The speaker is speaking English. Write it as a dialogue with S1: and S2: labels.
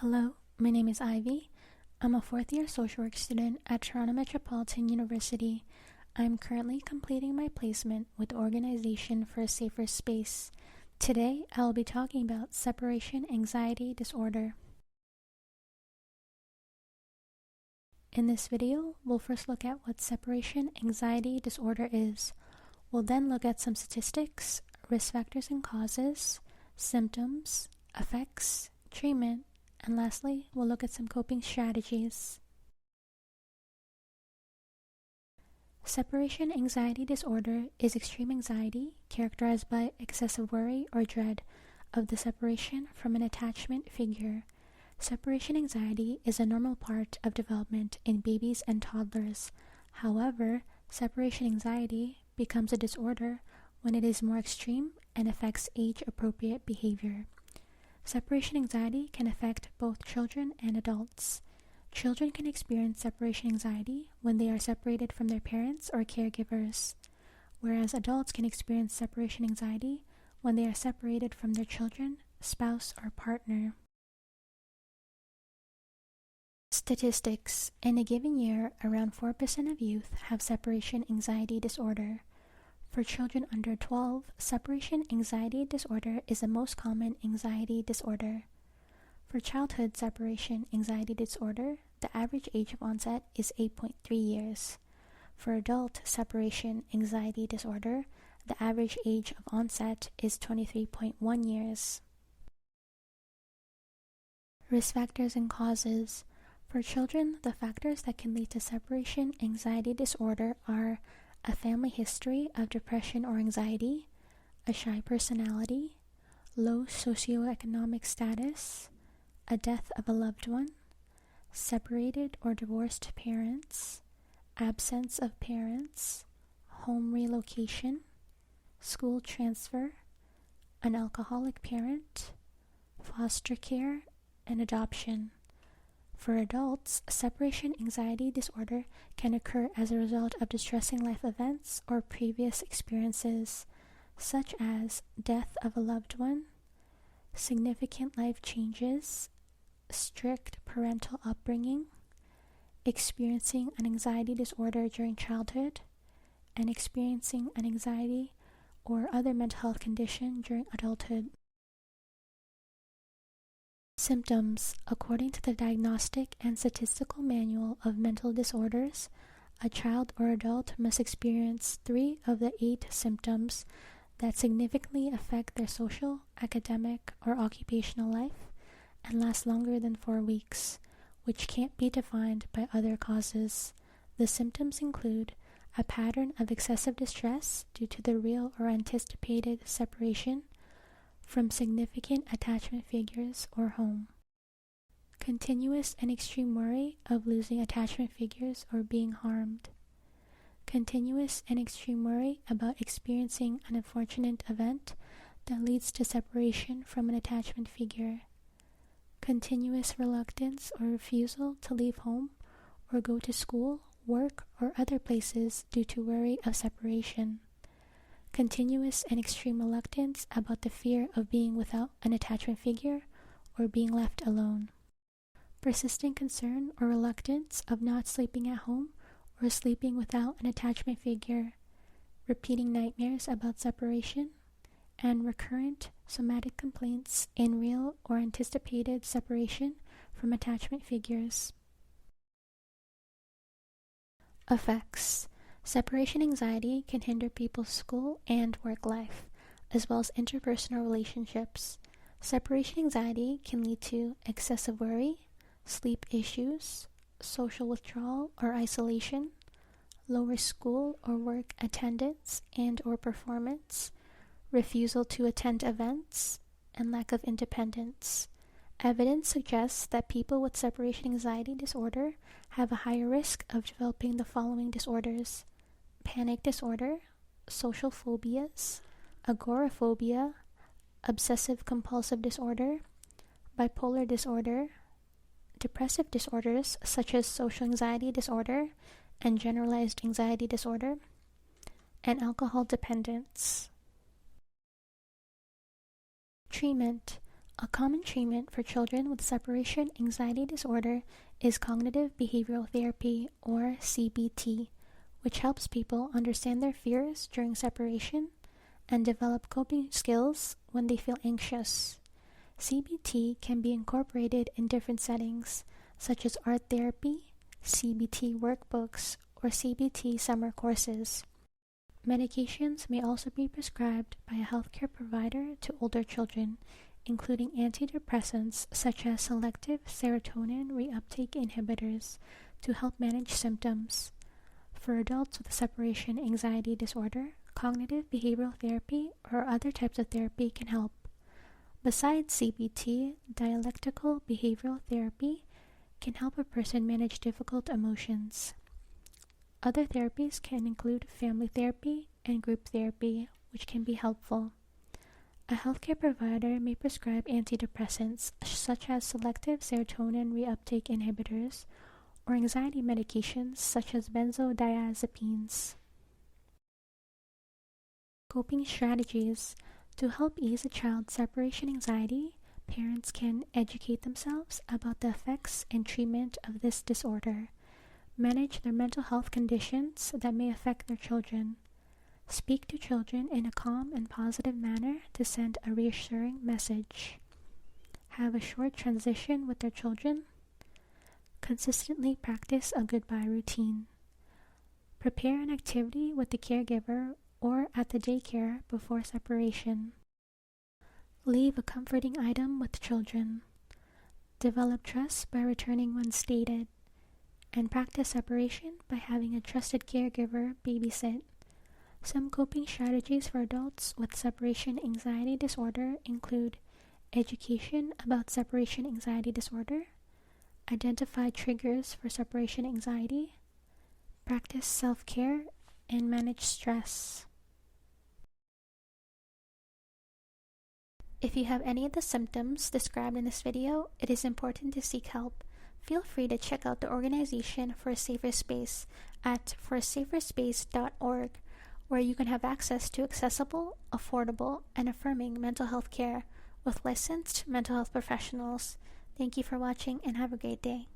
S1: Hello, my name is Ivy. I'm a fourth-year social work student at Toronto Metropolitan University. I'm currently completing my placement with the Organization for a Safer Space. Today, I will be talking about separation anxiety disorder. In this video, we'll first look at what separation anxiety disorder is. We'll then look at some statistics, risk factors and causes, symptoms, effects, treatment, and lastly, we'll look at some coping strategies. Separation anxiety disorder is extreme anxiety characterized by excessive worry or dread of the separation from an attachment figure. Separation anxiety is a normal part of development in babies and toddlers. However, separation anxiety becomes a disorder when it is more extreme and affects age-appropriate behavior. Separation anxiety can affect both children and adults. Children can experience separation anxiety when they are separated from their parents or caregivers, whereas adults can experience separation anxiety when they are separated from their children, spouse, or partner. Statistics. In a given year, around 4% of youth have separation anxiety disorder. For children under 12, separation anxiety disorder is the most common anxiety disorder. For childhood separation anxiety disorder, the average age of onset is 8.3 years. For adult separation anxiety disorder, the average age of onset is 23.1 years. Risk factors and causes. For children, the factors that can lead to separation anxiety disorder are a family history of depression or anxiety, a shy personality, low socioeconomic status, a death of a loved one, separated or divorced parents, absence of parents, home relocation, school transfer, an alcoholic parent, foster care, and adoption. For adults, separation anxiety disorder can occur as a result of distressing life events or previous experiences, such as death of a loved one, significant life changes, strict parental upbringing, experiencing an anxiety disorder during childhood, and experiencing an anxiety or other mental health condition during adulthood. Symptoms. According to the Diagnostic and Statistical Manual of Mental Disorders, a child or adult must experience 3 of the 8 symptoms that significantly affect their social, academic, or occupational life and last longer than 4 weeks, which can't be defined by other causes. The symptoms include a pattern of excessive distress due to the real or anticipated separation from significant attachment figures or home, continuous and extreme worry of losing attachment figures or being harmed, continuous and extreme worry about experiencing an unfortunate event that leads to separation from an attachment figure, continuous reluctance or refusal to leave home or go to school, work, or other places due to worry of separation, continuous and extreme reluctance about the fear of being without an attachment figure or being left alone, persistent concern or reluctance of not sleeping at home or sleeping without an attachment figure, repeating nightmares about separation, and recurrent somatic complaints in real or anticipated separation from attachment figures. Effects. Separation anxiety can hinder people's school and work life, as well as interpersonal relationships. Separation anxiety can lead to excessive worry, sleep issues, social withdrawal or isolation, lower school or work attendance and or performance, refusal to attend events, and lack of independence. Evidence suggests that people with separation anxiety disorder have a higher risk of developing the following disorders: panic disorder, social phobias, agoraphobia, obsessive compulsive disorder, bipolar disorder, depressive disorders such as social anxiety disorder and generalized anxiety disorder, and alcohol dependence. Treatment. A common treatment for children with separation anxiety disorder is cognitive behavioral therapy, or CBT, which helps people understand their fears during separation and develop coping skills when they feel anxious. CBT can be incorporated in different settings, such as art therapy, CBT workbooks, or CBT summer courses. Medications may also be prescribed by a healthcare provider to older children, including antidepressants such as selective serotonin reuptake inhibitors to help manage symptoms. For adults with separation anxiety disorder, cognitive behavioral therapy or other types of therapy can help. Besides CBT, dialectical behavioral therapy can help a person manage difficult emotions. Other therapies can include family therapy and group therapy, which can be helpful. A healthcare provider may prescribe antidepressants such as selective serotonin reuptake inhibitors or anxiety medications such as benzodiazepines. Coping strategies. To help ease a child's separation anxiety, parents can educate themselves about the effects and treatment of this disorder, manage their mental health conditions that may affect their children, speak to children in a calm and positive manner to send a reassuring message, have a short transition with their children, consistently practice a goodbye routine, prepare an activity with the caregiver or at the daycare before separation, leave a comforting item with children, develop trust by returning when stated, and practice separation by having a trusted caregiver babysit. Some coping strategies for adults with separation anxiety disorder include education about separation anxiety disorder, identify triggers for separation anxiety, practice self-care, and manage stress. If you have any of the symptoms described in this video, it is important to seek help. Feel free to check out the organization For a Safer Space at forasaferspace.org, where you can have access to accessible, affordable, and affirming mental health care with licensed mental health professionals. Thank you for watching and have a great day.